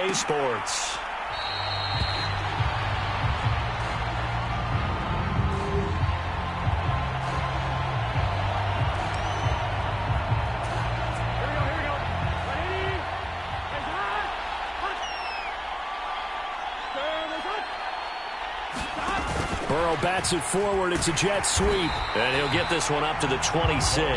EA Sports. Burrow bats it forward. It's a jet sweep. And he'll get this one up to the 26.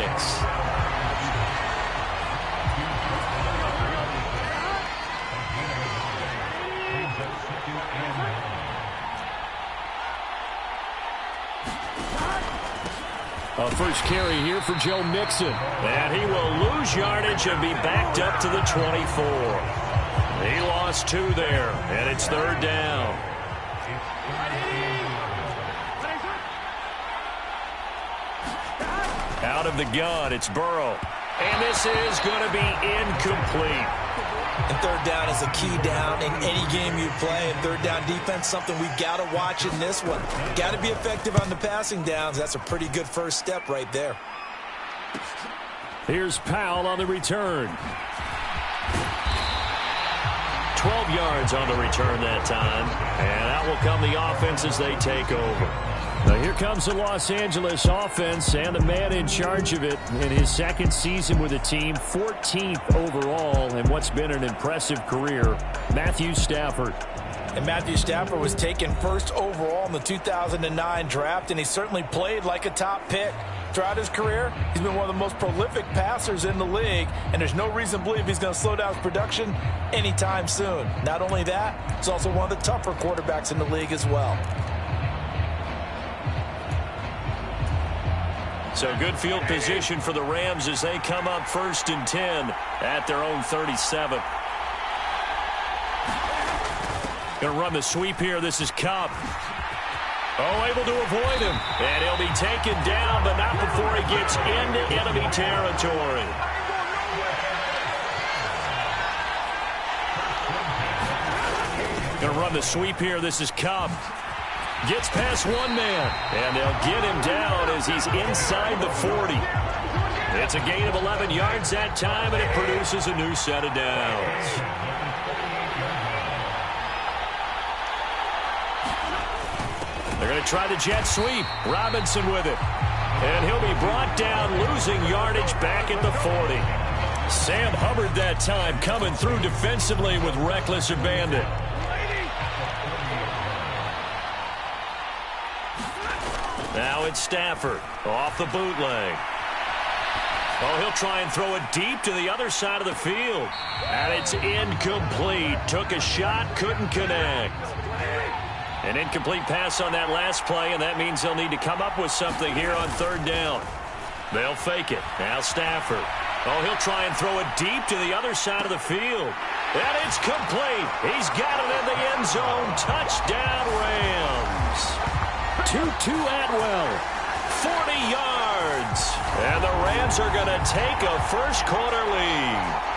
A first carry here for Joe Mixon. And he will lose yardage and be backed up to the 24. He lost 2 there, and it's 3rd down. Out of the gun, it's Burrow. And this is going to be incomplete. And 3rd down is a key down in any game you play. And 3rd down defense, something we've got to watch in this one. Got to be effective on the passing downs. That's a pretty good first step right there. Here's Powell on the return. 12 yards on the return that time. And out will come the offense as they take over. Now here comes the Los Angeles offense and the man in charge of it in his 2nd season with the team, 14th overall in what's been an impressive career, Matthew Stafford. And Matthew Stafford was taken 1st overall in the 2009 draft, and he certainly played like a top pick. Throughout his career, he's been one of the most prolific passers in the league, and there's no reason to believe he's going to slow down his production anytime soon. Not only that, he's also one of the tougher quarterbacks in the league as well. So good field position for the Rams as they come up 1st and 10 at their own 37. Going to run the sweep here. This is Cup. Oh, able to avoid him. And he'll be taken down, but not before he gets into enemy territory. Going to run the sweep here. This is Cup. Gets past one man, and they'll get him down as he's inside the 40. It's a gain of 11 yards that time, and it produces a new set of downs. They're going to try the jet sweep. Robinson with it. And he'll be brought down, losing yardage back at the 40. Sam Hubbard that time coming through defensively with reckless abandon. Now it's Stafford off the bootleg. Oh, he'll try and throw it deep to the other side of the field. And it's incomplete. Took a shot, couldn't connect. An incomplete pass on that last play, and that means they'll need to come up with something here on 3rd down. They'll fake it. Now Stafford. Oh, he'll try and throw it deep to the other side of the field. And it's complete. He's got it in the end zone. Touchdown, Rams. Tutu Atwell, 40 yards. And the Rams are going to take a first-quarter lead.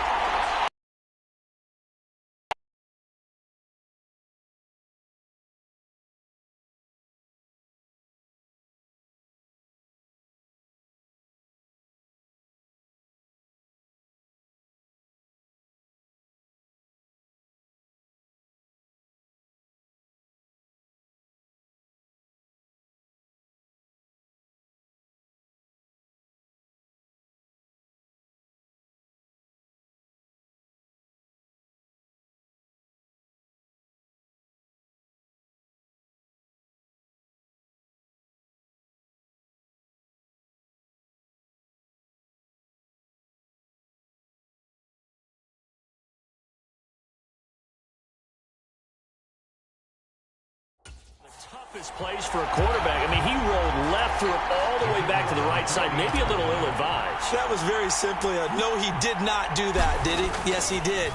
Toughest place for a quarterback. I mean, he rolled left, threw it all the way back to the right side, maybe a little ill-advised. That was very simply a no, he did not do that, did he? Yes, he did.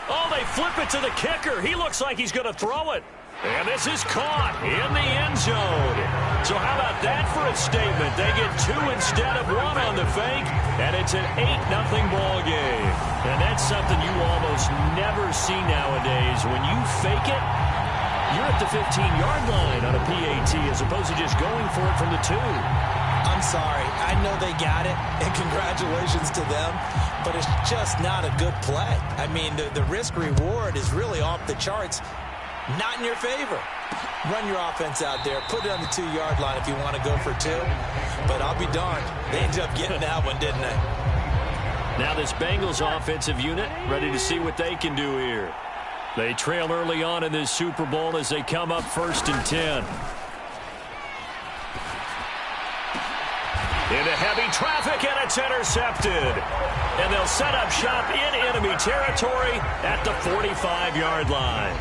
Oh, they flip it to the kicker. He looks like he's going to throw it. And this is caught in the end zone. So how about that for a statement? They get 2 instead of 1 on the fake, and it's an 8-0 ball game. And that's something you almost never see nowadays. When you fake it, you're at the 15-yard line on a PAT as opposed to just going for it from the 2. I'm sorry. I know they got it, and congratulations to them, but it's just not a good play. I mean, the risk-reward is really off. off the charts, not in your favor. Run your offense out there. Put it on the 2-yard line if you want to go for 2. But I'll be darned. They ended up getting that one, didn't they? Now this Bengals offensive unit ready to see what they can do here. They trail early on in this Super Bowl as they come up 1st and 10. Into heavy traffic, and it's intercepted. And they'll set up shop in enemy territory at the 45-yard line.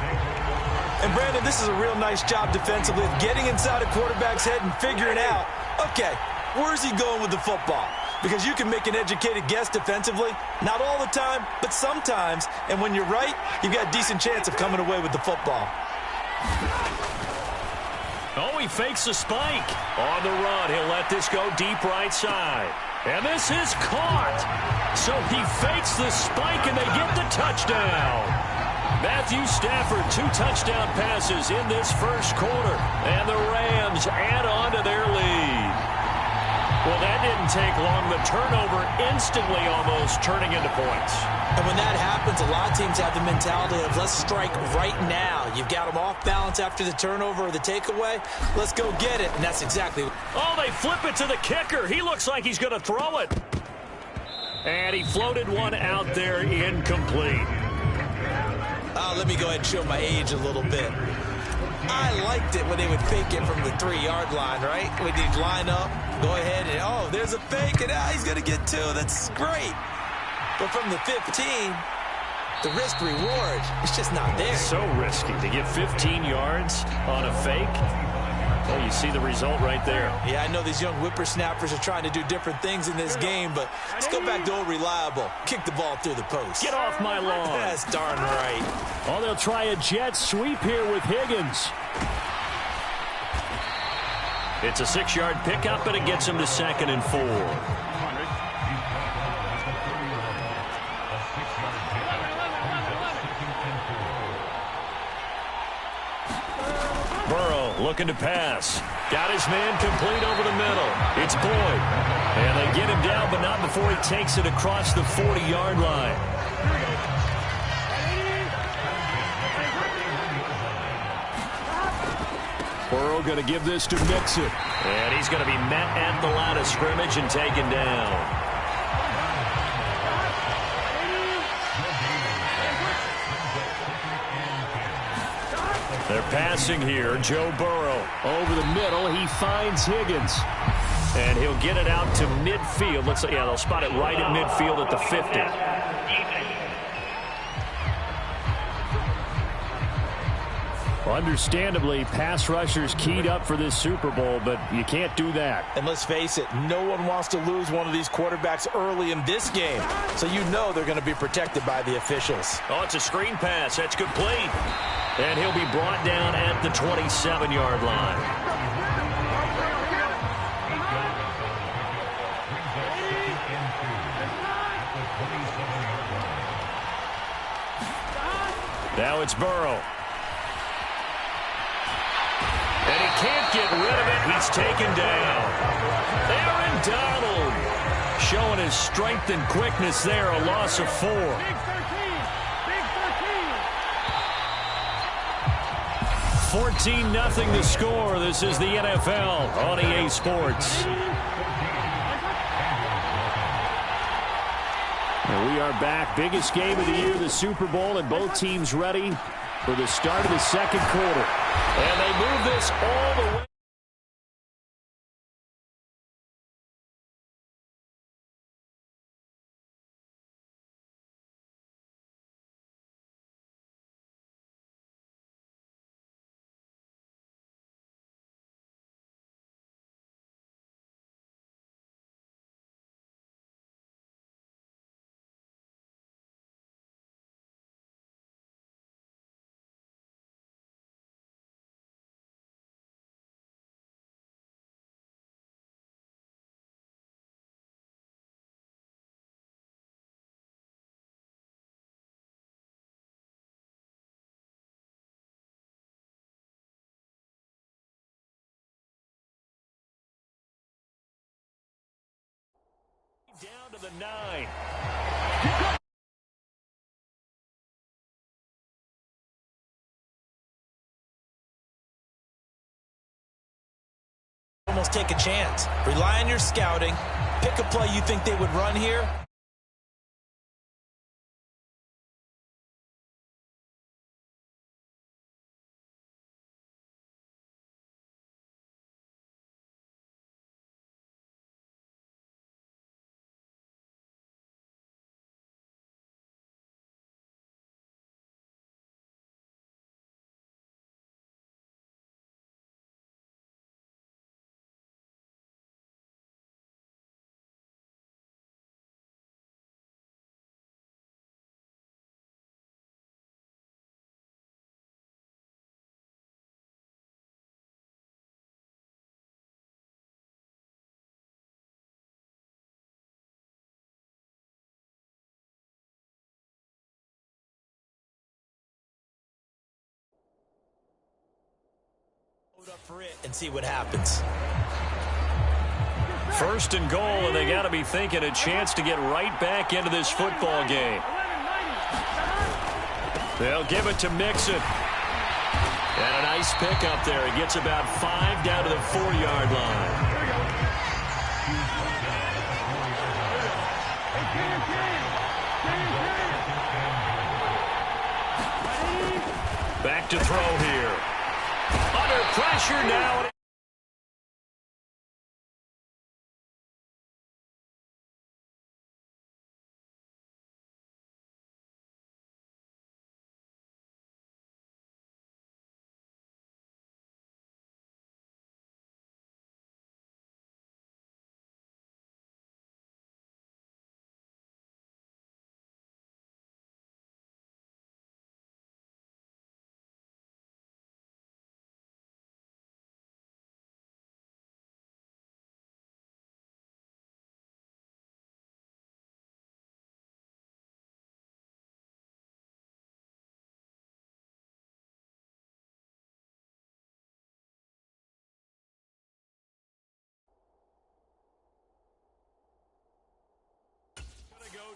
And, Brandon, this is a real nice job defensively of getting inside a quarterback's head and figuring out, okay, where's he going with the football? Because you can make an educated guess defensively. Not all the time, but sometimes. And when you're right, you've got a decent chance of coming away with the football. Oh, he fakes the spike. On the run, he'll let this go deep right side. And this is caught. So he fakes the spike, and they get the touchdown. Matthew Stafford, 2 touchdown passes in this first quarter. And the Rams add on to their lead. Well, that didn't take long. The turnover instantly almost turning into points. And when that happens, a lot of teams have the mentality of let's strike right now. You've got them off balance after the turnover or the takeaway. Let's go get it. And that's exactly. Oh, they flip it to the kicker. He looks like he's going to throw it. And he floated one out there incomplete. Let me go ahead and show my age a little bit. I liked it when they would fake it from the 3-yard line, right? When you'd line up, go ahead and, oh, there's a fake, and he's going to get 2. That's great. But from the 15, the risk-reward, it's just not there. So risky to get 15 yards on a fake. Well, you see the result right there. Yeah, I know these young whippersnappers are trying to do different things in this game, but let's go back to old reliable. Kick the ball through the post. Get off my lawn. That's darn right. Oh, they'll try a jet sweep here with Higgins. It's a 6-yard pickup, and it gets him to 2nd and 4. Burrow looking to pass. Got his man complete over the middle. It's Boyd. And they get him down, but not before he takes it across the 40-yard line. Burrow going to give this to Mixon. And he's going to be met at the line of scrimmage and taken down. They're passing here. Joe Burrow over the middle. He finds Higgins. And he'll get it out to midfield. Looks like, yeah, they'll spot it right at midfield at the 50. Understandably, pass rushers keyed up for this Super Bowl, but you can't do that. And let's face it, no one wants to lose one of these quarterbacks early in this game. So you know they're going to be protected by the officials. Oh, it's a screen pass. That's complete. And he'll be brought down at the 27-yard line. Now it's Burrow. And he can't get rid of it. He's taken down. Aaron Donald showing his strength and quickness there. A loss of 4. Big 13. Big 13. 14-0 the score. This is the NFL on EA Sports. And we are back. Biggest game of the year, the Super Bowl, and both teams ready for the start of the second quarter. And they move this all the way. Down to the 9. just take a chance. Rely on your scouting. Pick a play you think they would run here. Up for it and see what happens. First and goal, and they got to be thinking a chance to get right back into this football game. They'll give it to Mixon. And a nice pick up there. He gets about 5 down to the 4-yard line. Back to throw here. Under pressure now.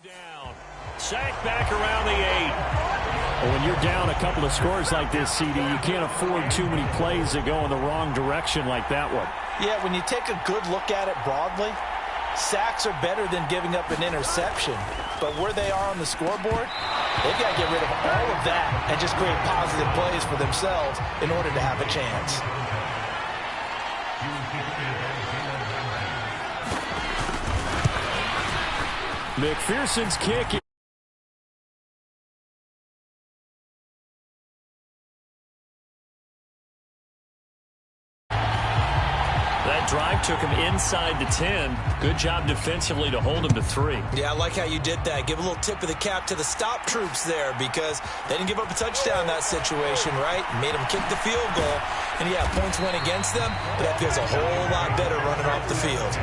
Down. Sack back around the 8. Well, when you're down a couple of scores like this, CD, you can't afford too many plays that go in the wrong direction like that one. Yeah, when you take a good look at it broadly, sacks are better than giving up an interception. But where they are on the scoreboard, they've got to get rid of all of that and just create positive plays for themselves in order to have a chance. McPherson's kick. That drive took him inside the 10. Good job defensively to hold him to 3. Yeah, I like how you did that. Give a little tip of the cap to the stop troops there because they didn't give up a touchdown in that situation, right? Made them kick the field goal. And, yeah, points went against them, but that feels a whole lot better running off the field.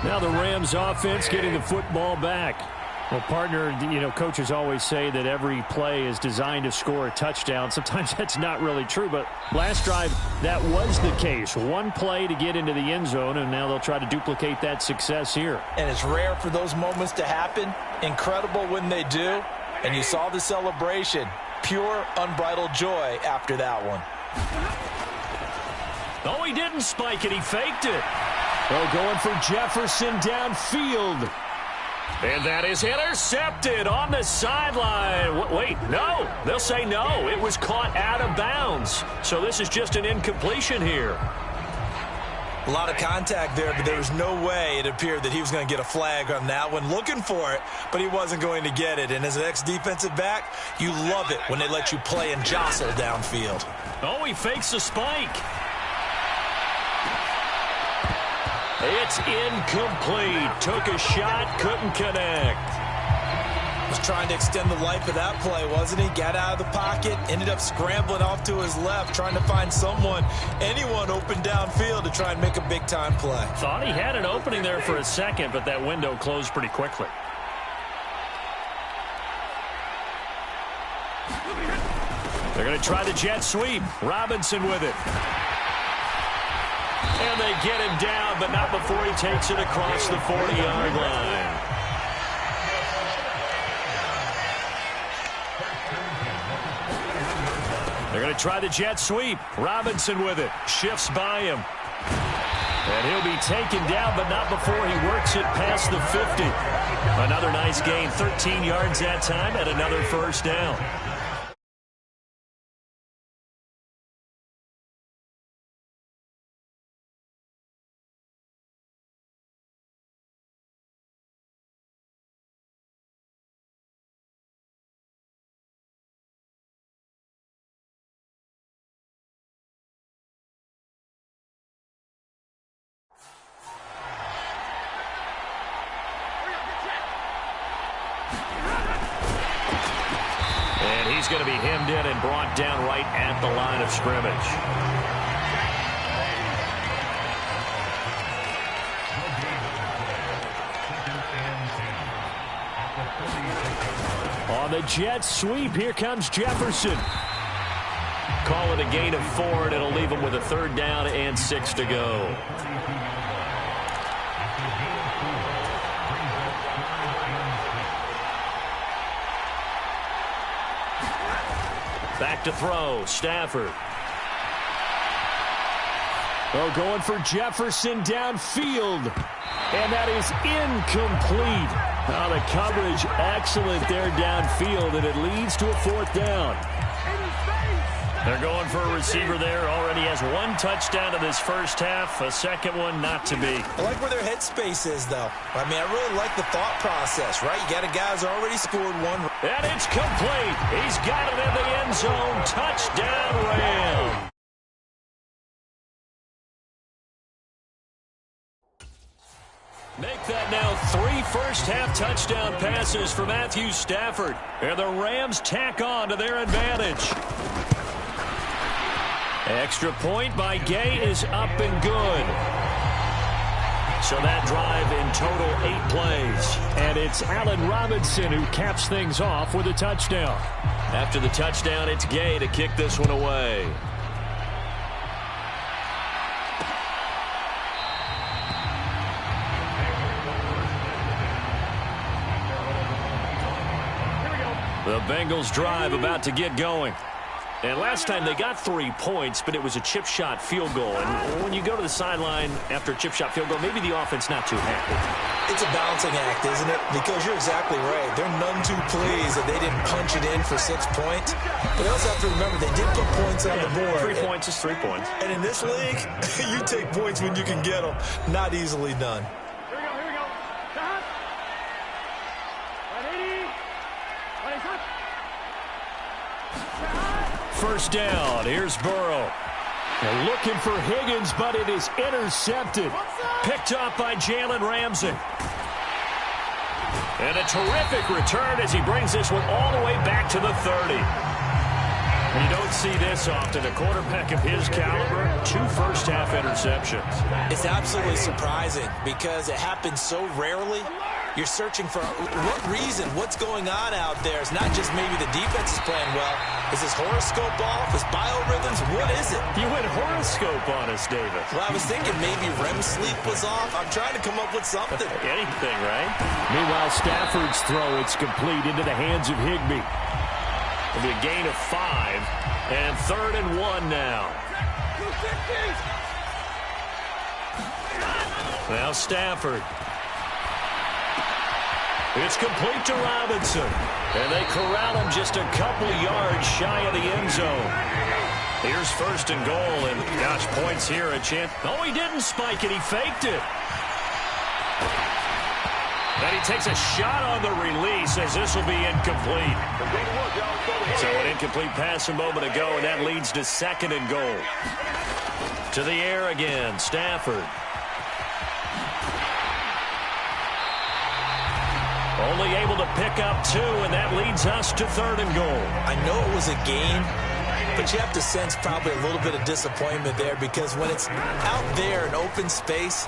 Now the Rams offense getting the football back. Well, partner, coaches always say that every play is designed to score a touchdown. Sometimes that's not really true, but last drive, that was the case. One play to get into the end zone, and now they'll try to duplicate that success here. And it's rare for those moments to happen. Incredible when they do. And you saw the celebration. Pure, unbridled joy after that one. Oh, he didn't spike it. He faked it. Oh, going for Jefferson downfield. And that is intercepted on the sideline. Wait, no. They'll say no. It was caught out of bounds. So this is just an incompletion here. A lot of contact there, but there was no way it appeared that he was going to get a flag on that one. Looking for it, but he wasn't going to get it. And as an ex-defensive back, you love it when they let you play and jostle downfield. Oh, he fakes a spike. It's incomplete. Took a shot, couldn't connect. Was trying to extend the life of that play, wasn't he? Got out of the pocket, ended up scrambling off to his left, trying to find anyone open downfield to try and make a big-time play. Thought he had an opening there for a second, but that window closed pretty quickly. They're going to try the jet sweep. Robinson with it. And they get him down, but not before he takes it across the 40-yard line. They're going to try the jet sweep. Robinson with it. Shifts by him. And he'll be taken down, but not before he works it past the 50. Another nice gain, 13 yards that time, and another first down. And he's going to be hemmed in and brought down right at the line of scrimmage. On the jet sweep, here comes Jefferson. Call it a gain of 4, and it'll leave him with a third down and 6 to go. Back to throw, Stafford. Oh, going for Jefferson downfield. And that is incomplete. Now the coverage excellent there downfield, and it leads to a 4th down. They're going for a receiver there. Already has 1 touchdown in this first half. A second one not to be. I like where their headspace is, though. I mean, I really like the thought process, right? You got a guy who's already scored 1. And it's complete. He's got it in the end zone. Touchdown, Rams. Make that now 3 first-half touchdown passes for Matthew Stafford. And the Rams tack on to their advantage. Extra point by Gay is up and good. So that drive in total 8 plays. And it's Allen Robinson who caps things off with a touchdown. After the touchdown, it's Gay to kick this one away. The Bengals drive about to get going. And last time they got 3 points, but it was a chip shot field goal. And when you go to the sideline after a chip shot field goal, maybe the offense not too happy. It's a balancing act, isn't it? Because you're exactly right. They're none too pleased that they didn't punch it in for 6 points. But they also have to remember they did put points on the board. 3 points is 3 points. And in this league, you take points when you can get them. Not easily done. Here we go. First down. Here's Burrow. They're looking for Higgins, but it is intercepted. Picked off by Jalen Ramsey. And a terrific return as he brings this one all the way back to the 30. You don't see this often. A quarterback of his caliber, 2 first-half interceptions. It's absolutely surprising because it happens so rarely. You're searching for what reason, what's going on out there. It's not just maybe the defense is playing well. Is his horoscope off? His biorhythms? What is it? You went horoscope on us, David. Well, I was thinking maybe REM sleep was off. I'm trying to come up with something. Anything, right? Meanwhile, Stafford's throw, it's complete into the hands of Higbee. It'll be a gain of 5, and 3rd and 1 now. Now Stafford. It's complete to Robinson. And they corral him just a couple yards shy of the end zone. Here's 1st and goal, and gosh, points here, a chance. Oh, he didn't spike it. He faked it. And he takes a shot on the release as this will be incomplete. So an incomplete pass a moment ago, and that leads to 2nd and goal. To the air again, Stafford. Only able to pick up 2, and that leads us to 3rd and goal. I know it was a gain, but you have to sense probably a little bit of disappointment there because when it's out there in open space,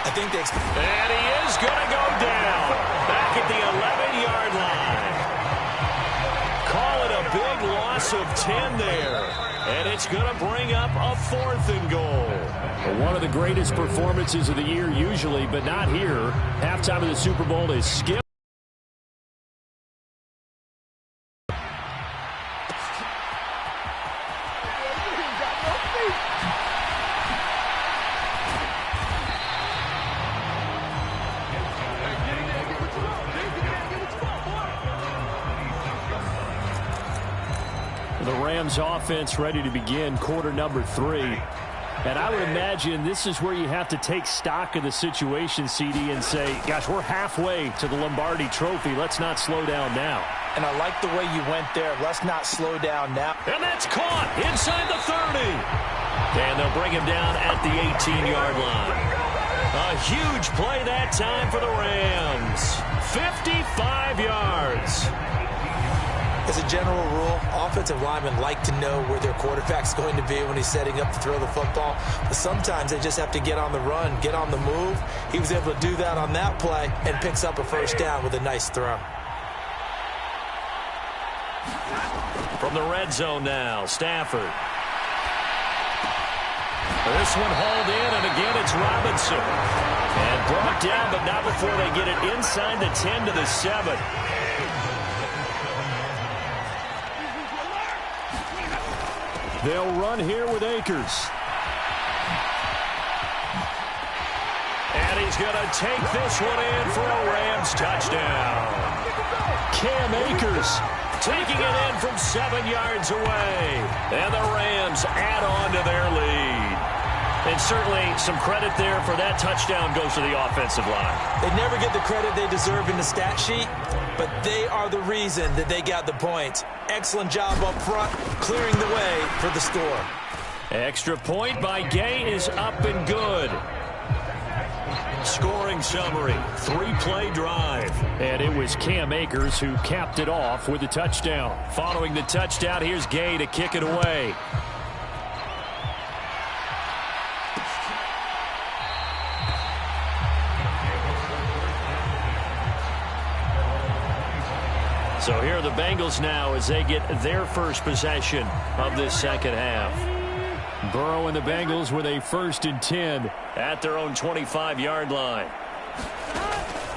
I think they expect. And he is going to go down back at the 11-yard line. Call it a big loss of 10 there. And it's going to bring up a 4th and goal. Well, one of the greatest performances of the year usually, but not here. Halftime of the Super Bowl is skipped. The Rams offense ready to begin quarter number 3. And I would imagine this is where you have to take stock of the situation, CD, and say, gosh, we're halfway to the Lombardi Trophy. Let's not slow down now. And I like the way you went there. Let's not slow down now. And that's caught inside the 30. And they'll bring him down at the 18-yard line. A huge play that time for the Rams. 55 yards. As a general rule, offensive linemen like to know where their quarterback's going to be when he's setting up to throw the football. But sometimes they just have to get on the run, get on the move. He was able to do that on that play and picks up a first down with a nice throw. From the red zone now, Stafford. This one hauled in, and again it's Robinson. And brought down, but not before they get it inside the 10 to the 7. They'll run here with Akers. And he's going to take this one in for a Rams touchdown. Cam Akers taking it in from 7 yards away. And the Rams add on to their lead. And certainly some credit there for that touchdown goes to the offensive line. They never get the credit they deserve in the stat sheet, but they are the reason that they got the points. Excellent job up front, clearing the way for the score. Extra point by Gay is up and good. Scoring summary, 3-play drive. And it was Cam Akers who capped it off with a touchdown. Following the touchdown, here's Gay to kick it away. So here are the Bengals now as they get their first possession of this second half. Burrow and the Bengals with a 1st and 10 at their own 25-yard line.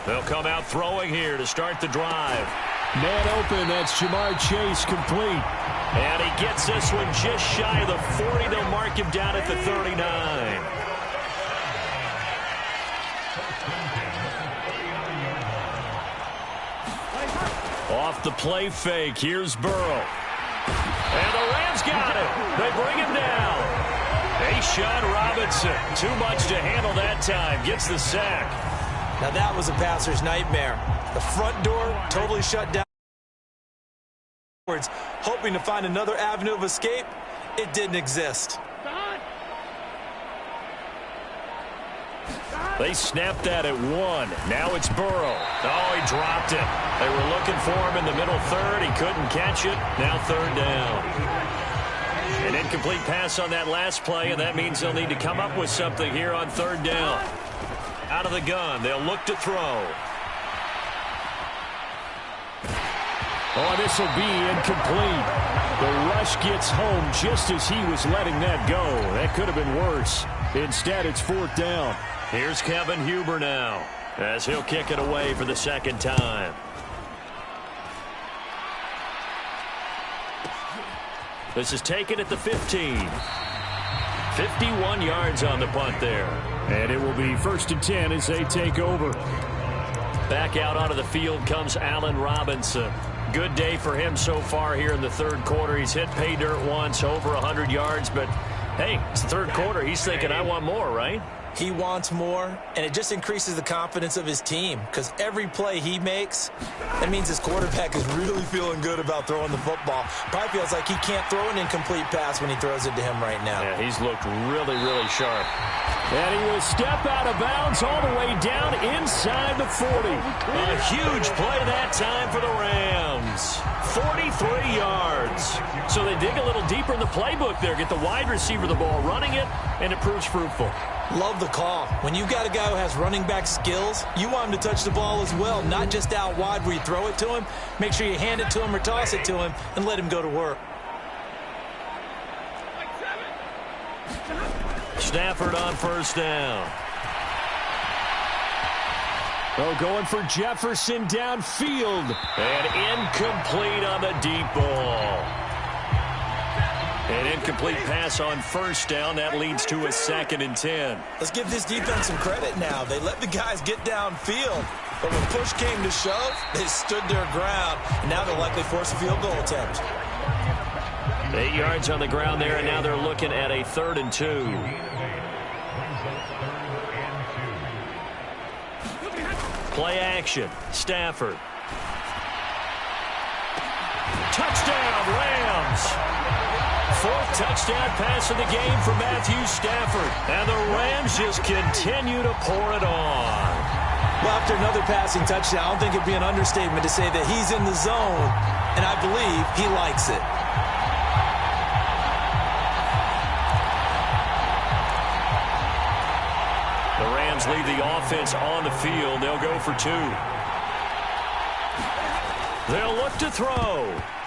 They'll come out throwing here to start the drive. Man open, that's Jamar Chase complete. And he gets this one just shy of the 40. They'll mark him down at the 39. Off the play fake, here's Burrow. And the Rams got it. They bring him down. Sean Robinson, too much to handle that time, gets the sack. Now that was a passer's nightmare. The front door totally shut down. Hoping to find another avenue of escape, it didn't exist. They snapped that at 1. Now it's Burrow. Oh, he dropped it. They were looking for him in the middle third. He couldn't catch it. Now 3rd down. An incomplete pass on that last play, and that means they'll need to come up with something here on 3rd down. Out of the gun, they'll look to throw. Oh, this will be incomplete. The rush gets home just as he was letting that go. That could have been worse. Instead, it's 4th down. Here's Kevin Huber now as he'll kick it away for the 2nd time. This is taken at the 15. 51 yards on the punt there. And it will be 1st and 10 as they take over. Back out onto the field comes Allen Robinson. Good day for him so far here in the 3rd quarter. He's hit pay dirt once, over 100 yards, but hey, it's the 3rd quarter. He's thinking, I want more, right? He wants more, and it just increases the confidence of his team because every play he makes, that means his quarterback is really feeling good about throwing the football. Probably feels like he can't throw an incomplete pass when he throws it to him right now. Yeah, he's looked really, really sharp. And he will step out of bounds all the way down inside the 40. A huge play that time for the Rams. 43 yards. So they dig a little deeper in the playbook there, get the wide receiver the ball, running it, and it proves fruitful. Love the call. When you've got a guy who has running back skills, you want him to touch the ball as well, not just out wide where you throw it to him. Make sure you hand it to him or toss it to him and let him go to work. Stafford on 1st down. Oh, going for Jefferson downfield. And incomplete on the deep ball. An incomplete pass on 1st down. That leads to a 2nd and 10. Let's give this defense some credit now. They let the guys get downfield. But when push came to shove, they stood their ground. And now they'll likely force a field goal attempt. 8 yards on the ground there, and now they're looking at a 3rd and 2. Play action. Stafford. Touchdown, Rams. 4th touchdown pass of the game for Matthew Stafford. And the Rams just continue to pour it on. Well, after another passing touchdown, I don't think it'd be an understatement to say that he's in the zone, and I believe he likes it. The Rams leave the offense on the field. They'll go for 2. They'll look to throw.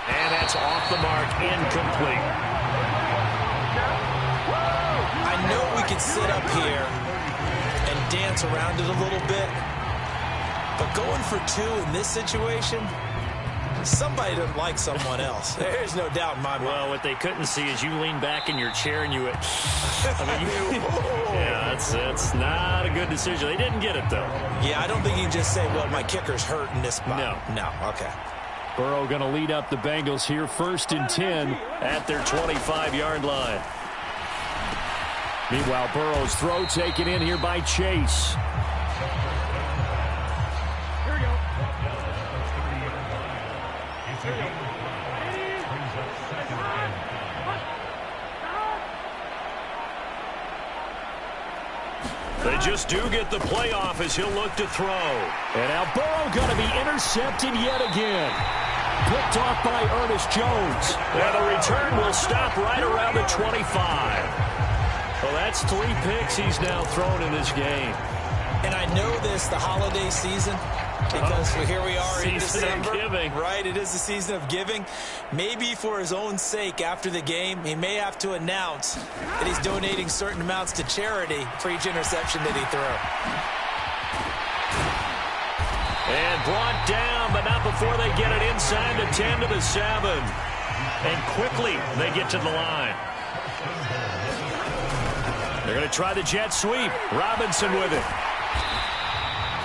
And that's off the mark, incomplete. I know we can sit up here and dance around it a little bit, but going for 2 in this situation, somebody doesn't like someone else. There's no doubt in my mind. Well, what they couldn't see is you lean back in your chair and you went, yeah, that's not a good decision. They didn't get it, though. Yeah, I don't think you can just say, well, my kicker's hurt in this spot. No, okay. Burrow going to lead up the Bengals here, 1st and 10 at their 25-yard line. Meanwhile, Burrow's throw taken in here by Chase. Here we go. They just do get the playoff as he'll look to throw. And now Burrow going to be intercepted yet again. Picked off by Ernest Jones. And the return will stop right around the 25. Well, that's 3 picks he's now thrown in this game. And I know this, the holiday season, because here we are in December. Giving. Right, it is the season of giving. Maybe for his own sake after the game, he may have to announce that he's donating certain amounts to charity for each interception that he threw. And brought down, but not before they get it inside the 10 to the 7. And quickly they get to the line. They're going to try the jet sweep. Robinson with it.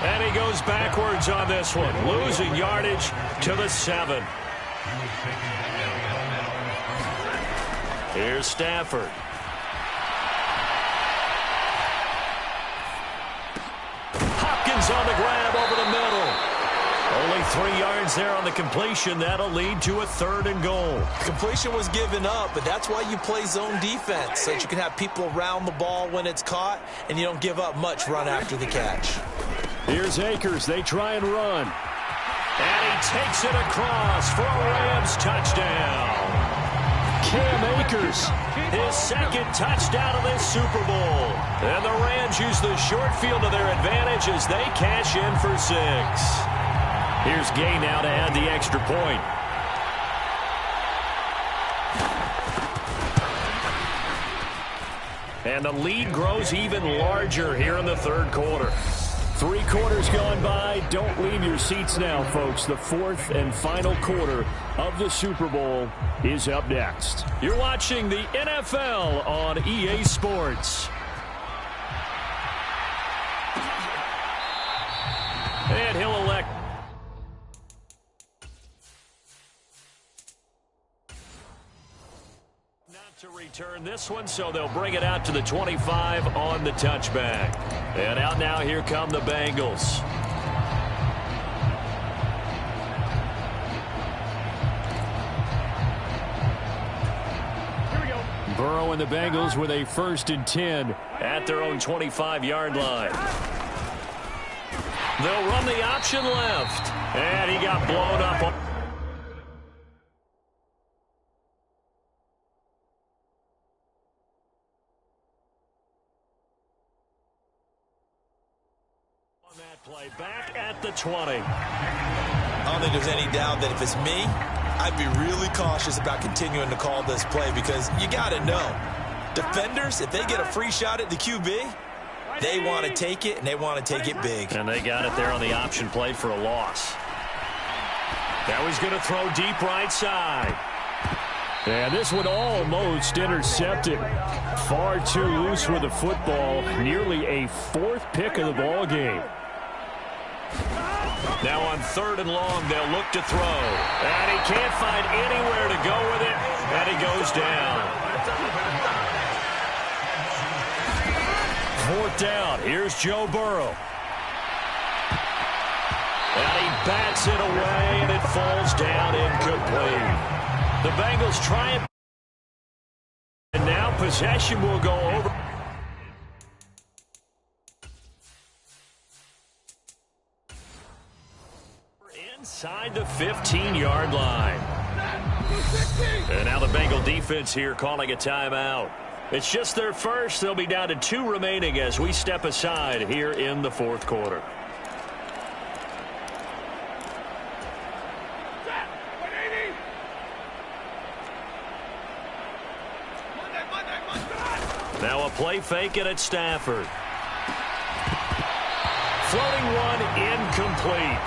And he goes backwards on this one, losing yardage to the 7. Here's Stafford. Hopkins on the grab over the middle. Only 3 yards there on the completion. That'll lead to a 3rd and goal. Completion was given up, but that's why you play zone defense, so that you can have people around the ball when it's caught, and you don't give up much run after the catch. Here's Akers. They try and run. And he takes it across for a Rams touchdown. Cam Akers. His 2nd touchdown of this Super Bowl. And the Rams use the short field to their advantage as they cash in for 6. Here's Gay now to add the extra point. And the lead grows even larger here in the 3rd quarter. 3 quarters gone by. Don't leave your seats now, folks. The 4th and final quarter of the Super Bowl is up next. You're watching the NFL on EA Sports. And he'll elect. Not to return this one, so they'll bring it out to the 25 on the touchback. And out now, here come the Bengals. Here we go. Burrow and the Bengals with a 1st and 10 at their own 25-yard line. They'll run the option left. And he got blown up on that play. Back at the 20. I don't think there's any doubt that if it's me, I'd be really cautious about continuing to call this play, because you got to know, defenders, if they get a free shot at the QB, they want to take it, and they want to take it big. And they got it there on the option play for a loss. Now he's going to throw deep right side. And this one almost intercepted. Far too loose with the football. Nearly a 4th pick of the ball game. Now on 3rd and long, they'll look to throw. And he can't find anywhere to go with it, and he goes down. 4th down. Here's Joe Burrow. And he bats it away, and it falls down incomplete. The Bengals try it. And now possession will go over. Inside the 15-yard line. And now the Bengal defense here calling a timeout. It's just their first. They'll be down to 2 remaining as we step aside here in the 4th quarter. Now a play fake it at Stafford. Floating one, incomplete.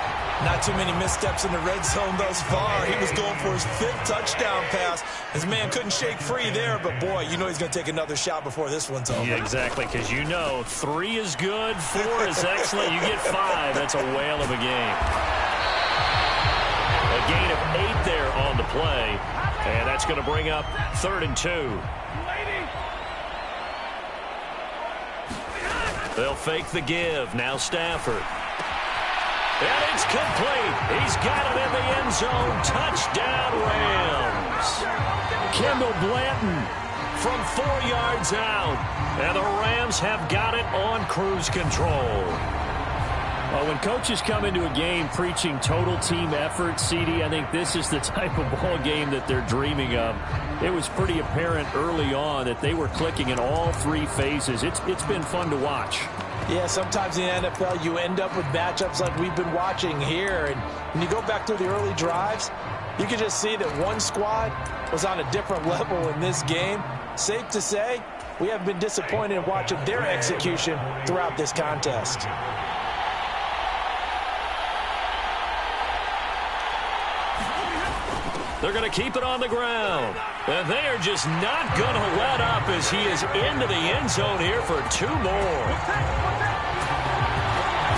Not too many missteps in the red zone thus far. He was going for his 5th touchdown pass. His man couldn't shake free there, but boy, you know he's going to take another shot before this one's over. Yeah, exactly, because you know 3 is good, 4 is excellent. You get 5, that's a whale of a game. A gain of 8 there on the play, and that's going to bring up 3rd and 2. They'll fake the give. Now Stafford. And it's complete. He's got it in the end zone. Touchdown, Rams. Kendall Blanton from 4 yards out. And the Rams have got it on cruise control. Well, when coaches come into a game preaching total team effort, CD, I think this is the type of ball game that they're dreaming of. It was pretty apparent early on that they were clicking in all 3 phases. It's been fun to watch. Yeah, sometimes in the NFL you end up with matchups like we've been watching here. And when you go back through the early drives, you can just see that one squad was on a different level in this game. Safe to say, we have been disappointed in watching their execution throughout this contest. They're going to keep it on the ground. And they are just not going to let up as he is into the end zone here for 2 more.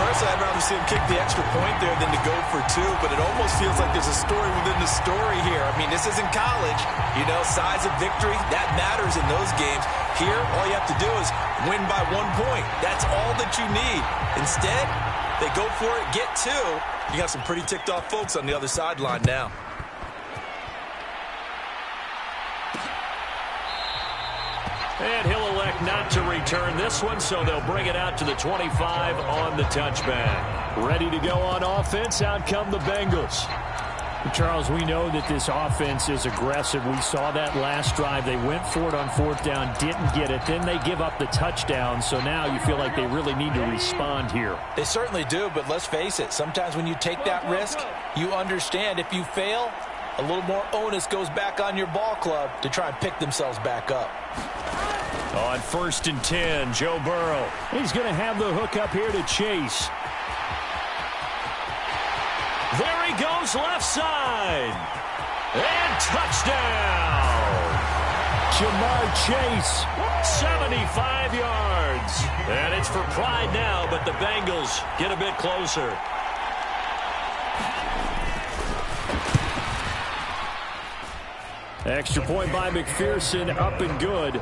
Personally, I'd rather see him kick the extra point there than to go for 2, but it almost feels like there's a story within the story here. I mean, this isn't college. You know, size of victory, that matters in those games. Here, all you have to do is win by 1 point. That's all that you need. Instead, they go for it, get 2. You got some pretty ticked off folks on the other sideline now. And he'll elect not to return this one, so they'll bring it out to the 25 on the touchback. Ready to go on offense. Out come the Bengals. Charles, we know that this offense is aggressive. We saw that last drive. They went for it on 4th down, didn't get it. Then they give up the touchdown, so now you feel like they really need to respond here. They certainly do, but let's face it. Sometimes when you take that risk, you understand if you fail, a little more onus goes back on your ball club to try and pick themselves back up. On 1st and 10, Joe Burrow. He's going to have the hook up here to Chase. There he goes left side. And touchdown. Jamar Chase. 75 yards. And it's for pride now, but the Bengals get a bit closer. Extra point by McPherson, up and good.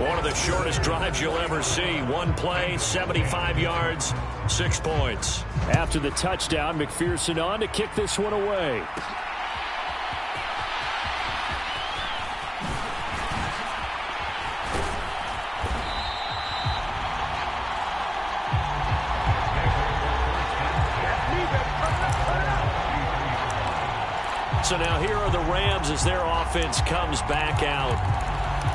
One of the shortest drives you'll ever see. 1 play, 75 yards, 6 points. After the touchdown, McPherson on to kick this one away. So now here are the Rams as their offense comes back out.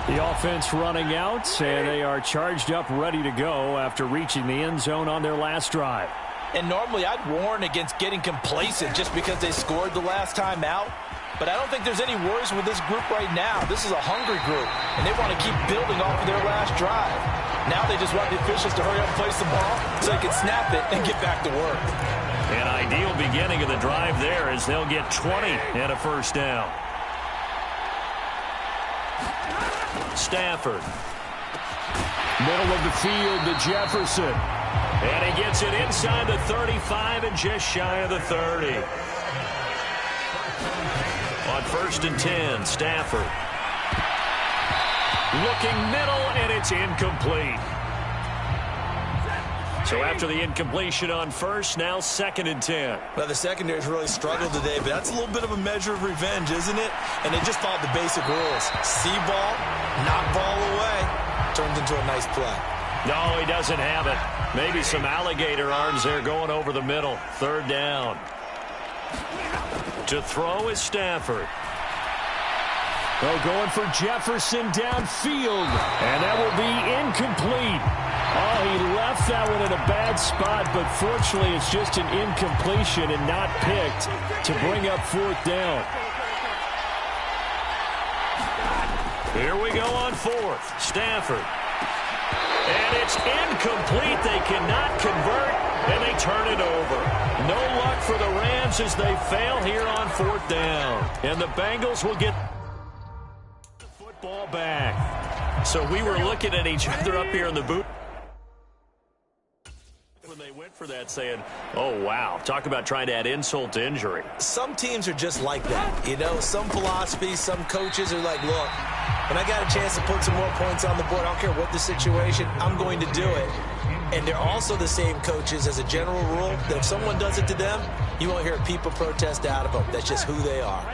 The offense running out, and they are charged up, ready to go after reaching the end zone on their last drive. And normally I'd warn against getting complacent just because they scored the last time out. But I don't think there's any worries with this group right now. This is a hungry group, and they want to keep building off of their last drive. Now they just want the officials to hurry up and place the ball so they can snap it and get back to work. An ideal beginning of the drive there as they'll get 20 and a 1st down. Stafford. Middle of the field to Jefferson. And he gets it inside the 35 and just shy of the 30. On 1st and 10, Stafford. Looking middle, and it's incomplete. So after the incompletion on 1st, now 2nd and 10. Well, the secondary's really struggled today, but that's a little bit of a measure of revenge, isn't it? And they just followed the basic rules. See ball, knock ball away. Turns into a nice play. No, he doesn't have it. Maybe some alligator arms there going over the middle. 3rd down. To throw is Stafford. Oh, going for Jefferson downfield. And that will be incomplete. Oh, he left that one in a bad spot, but fortunately it's just an incompletion and not picked to bring up 4th down. Here we go on 4th. Stafford. And it's incomplete. They cannot convert, and they turn it over. No luck for the Rams as they fail here on 4th down. And the Bengals will get the football back. So we were looking at each other up here in the booth when they went for that, saying, oh, wow, talk about trying to add insult to injury. Some teams are just like that. You know, some philosophies, some coaches are like, look, when I got a chance to put some more points on the board, I don't care what the situation, I'm going to do it. And they're also the same coaches as a general rule that if someone does it to them, you won't hear people protest out of them. That's just who they are.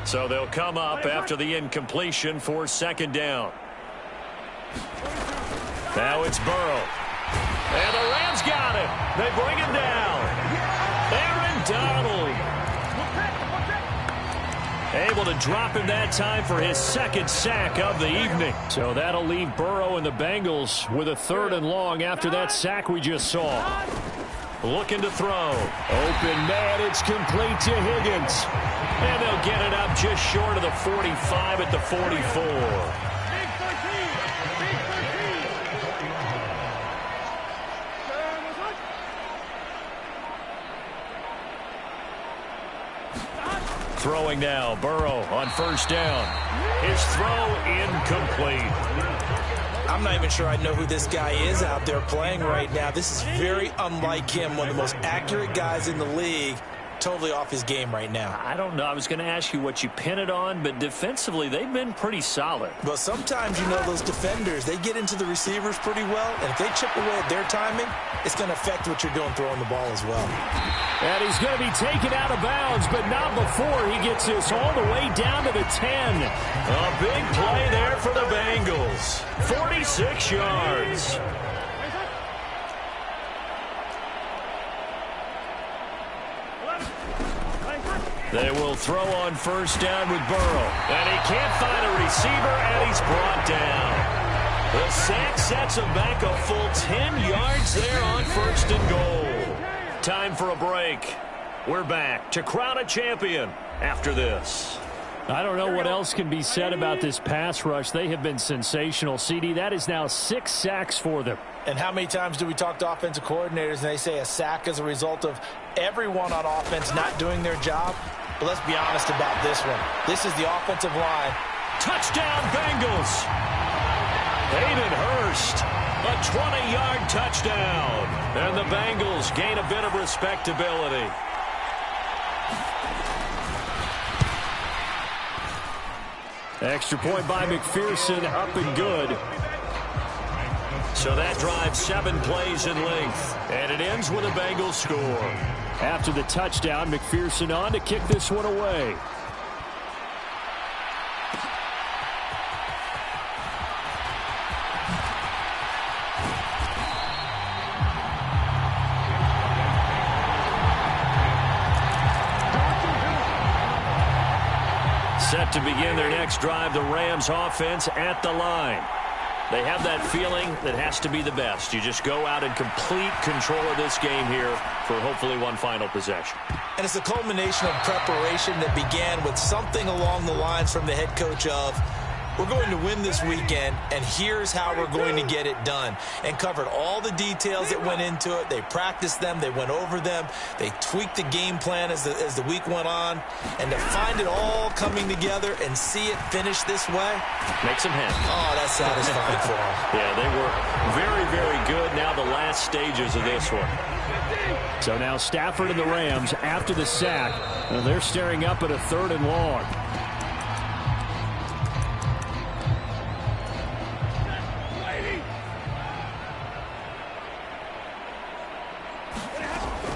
So they'll come up after the incompletion for 2nd down. Now it's Burrow. And the Rams got it. They bring him down. Aaron Donald. Able to drop him that time for his 2nd sack of the evening. So that'll leave Burrow and the Bengals with a 3rd and long after that sack we just saw. Looking to throw. Open man, it's complete to Higgins. And they'll get it up just short of the 45 at the 44. Throwing now, Burrow on 1st down. His throw incomplete. I'm not even sure I know who this guy is out there playing right now. This is very unlike him, one of the most accurate guys in the league. Totally off his game right now. I don't know. I was going to ask you what you pin it on, but defensively, they've been pretty solid. Well, sometimes, you know, those defenders, they get into the receivers pretty well, and if they chip away at their timing, it's going to affect what you're doing throwing the ball as well. And he's going to be taken out of bounds, but not before he gets this all the way down to the 10. A big play there for the Bengals. 46 yards. They will throw on 1st down with Burrow. And he can't find a receiver, and he's brought down. The sack sets him back a full 10 yards there on 1st and goal. Time for a break. We're back to crown a champion after this. I don't know what else can be said about this pass rush. They have been sensational. CD, that is now 6 sacks for them. And how many times do we talk to offensive coordinators and they say a sack is a result of everyone on offense not doing their job? But let's be honest about this one. This is the offensive line. Touchdown, Bengals. Hayden Hurst, a 20-yard touchdown. And the Bengals gain a bit of respectability. Extra point by McPherson, up and good. So that drives 7 plays in length. And it ends with a Bengals score. After the touchdown, McPherson on to kick this one away. Set to begin their next drive, the Rams offense at the line. They have that feeling that has to be the best. You just go out and complete control of this game here for hopefully one final possession. And it's a culmination of preparation that began with something along the lines from the head coach of, we're going to win this weekend, and here's how we're going to get it done. And covered all the details that went into it. They practiced them. They went over them. They tweaked the game plan as the week went on. And to find it all coming together and see it finish this way, makes them happy. Oh, that's satisfying for them. Yeah, they were very, very good. Now the last stages of this one. So now Stafford and the Rams, after the sack, they're staring up at a 3rd and long.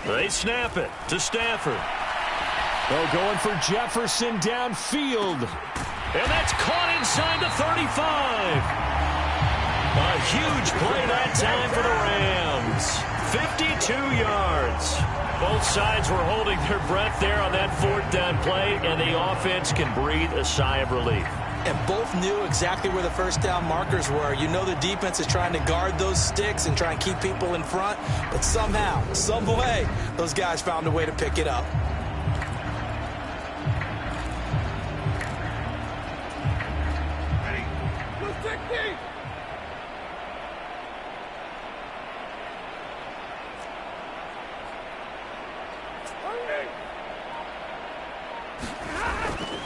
They snap it to Stafford. Oh, going for Jefferson downfield. And that's caught inside the 35. A huge play that time for the Rams. 52 yards. Both sides were holding their breath there on that 4th down play, and the offense can breathe a sigh of relief. And both knew exactly where the first down markers were. You know the defense is trying to guard those sticks and try and keep people in front, but somehow, some way, those guys found a way to pick it up.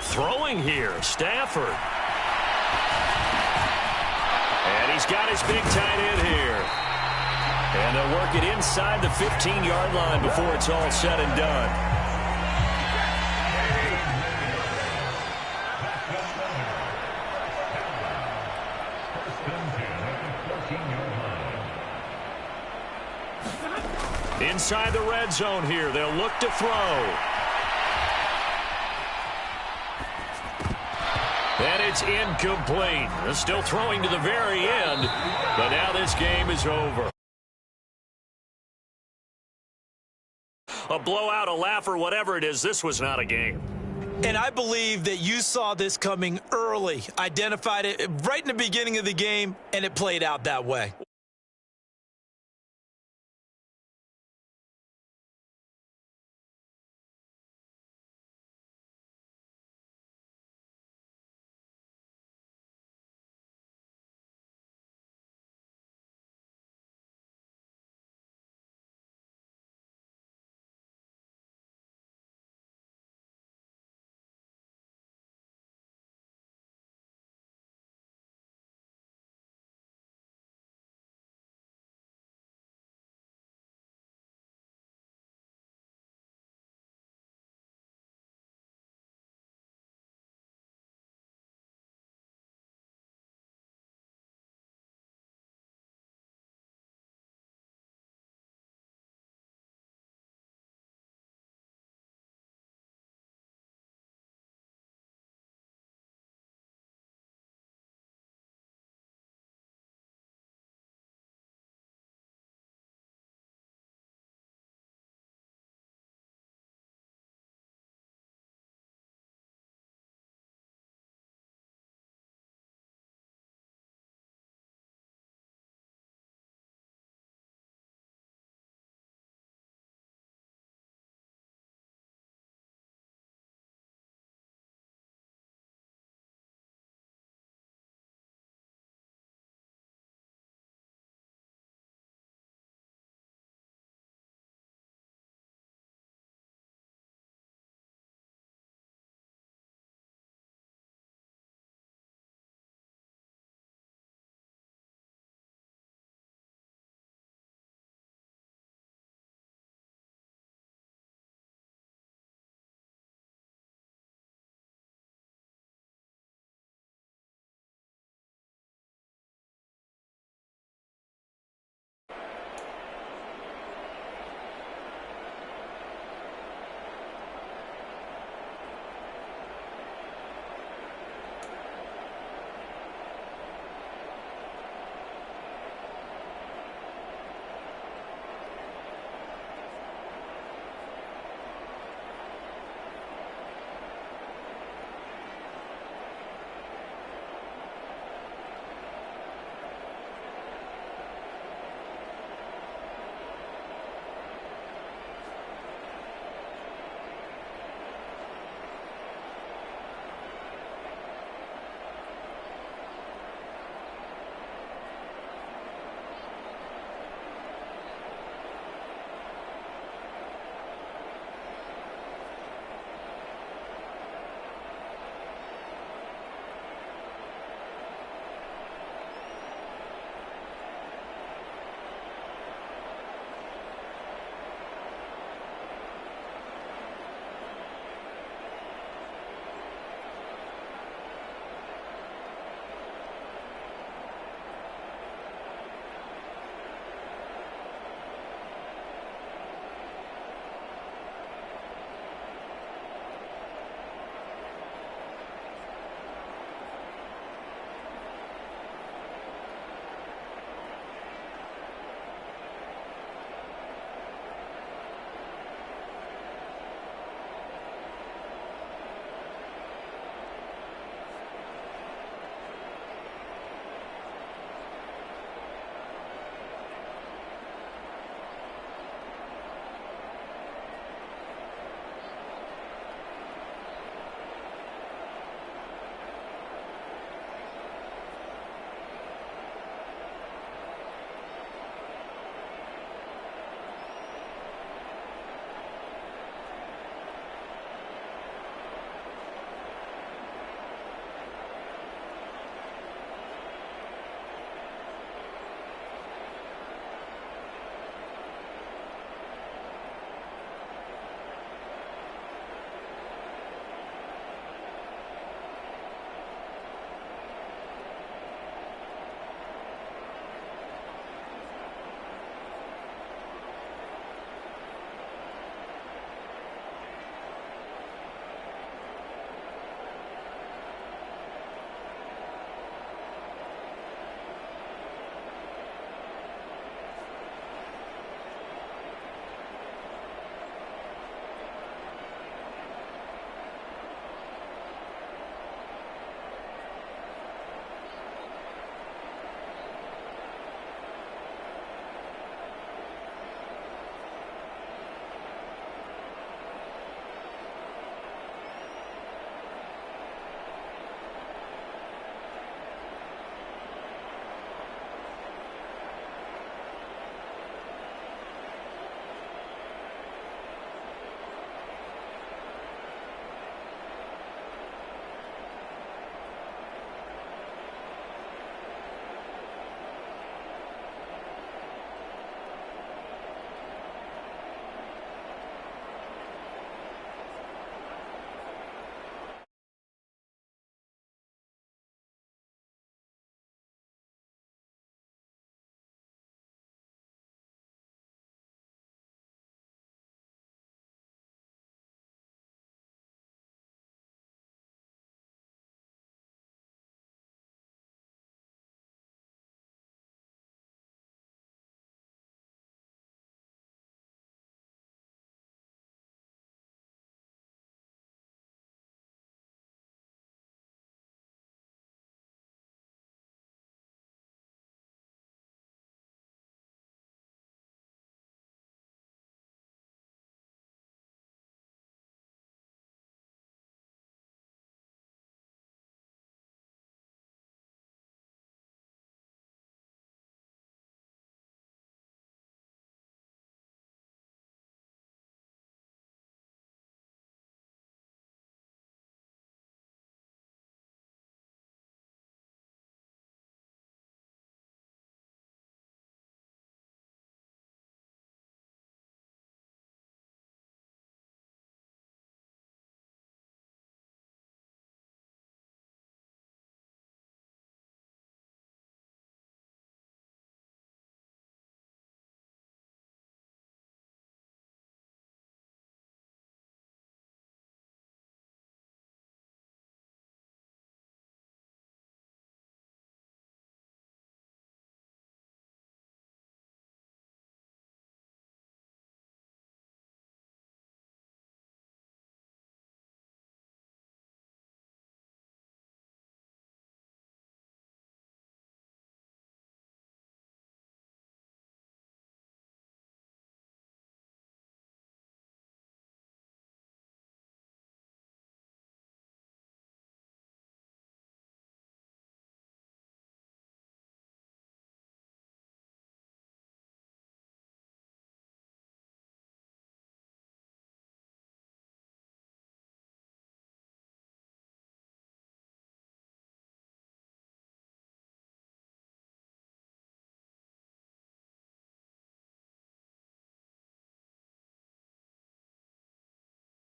Throwing here, Stafford. And he's got his big tight end here. And they'll work it inside the 15-yard line before it's all said and done. Inside the red zone here, they'll look to throw. And it's incomplete. They're still throwing to the very end, but now this game is over. A blowout, a laugh, or whatever it is, this was not a game. And I believe that you saw this coming early, identified it right in the beginning of the game, and it played out that way.